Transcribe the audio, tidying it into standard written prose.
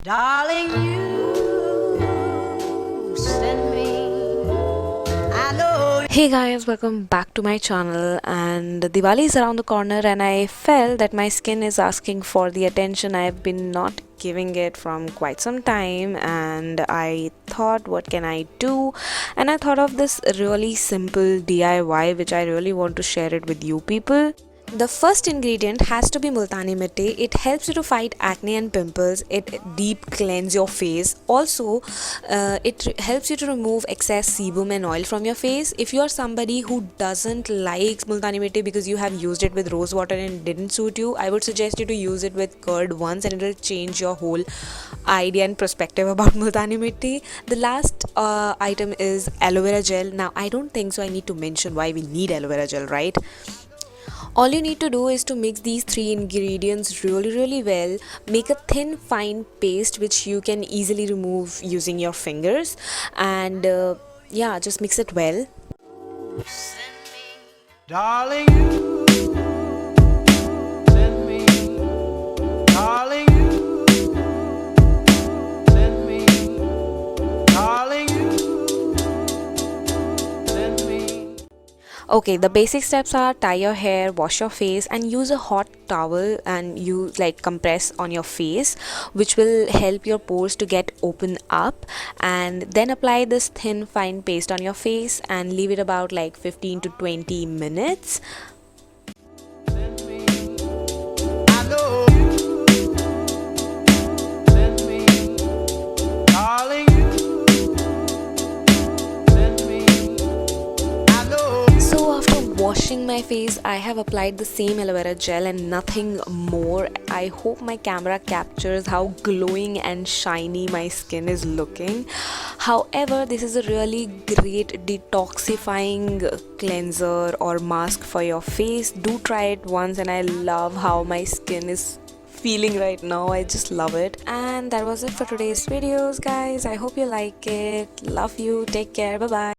Darling, you send me. I know. Hey guys, welcome back to my channel. And Diwali is around the corner and I felt that my skin is asking for the attention I've been not giving it from quite some time, and I thought, what can I do? And I thought of this really simple DIY which I really want to share it with you people. The first ingredient has to be multani mitti. It helps you to fight acne and pimples. It deep cleanse your face. Also, it helps you to remove excess sebum and oil from your face. If you are somebody who doesn't like multani mitti because you have used it with rose water and it didn't suit you, I would suggest you to use it with curd once, and it will change your whole idea and perspective about multani mitti. The last item is aloe vera gel. Now, I don't think so I need to mention why we need aloe vera gel, right? All you need to do is to mix these three ingredients really well. Make a thin fine paste which you can easily remove using your fingers, and yeah, just mix it well. Darling, you send me. Darling, you send me. Darling, you send me. Okay, the basic steps are tie your hair, wash your face, and use a hot towel and you like compress on your face, which will help your pores to get open up. And then apply this thin fine paste on your face and leave it about like 15 to 20 minutes. Send me. I know you send me. Darling, you send me. I know you. So after washing my face, I have applied the same aloe vera gel and nothing more. I hope my camera captures how glowing and shiny my skin is looking. However, this is a really great detoxifying cleanser or mask for your face. Do try it once, and I love how my skin is feeling right now. I just love it. And that was it for today's videos, guys. I hope you like it. Love you. Take care. Bye bye.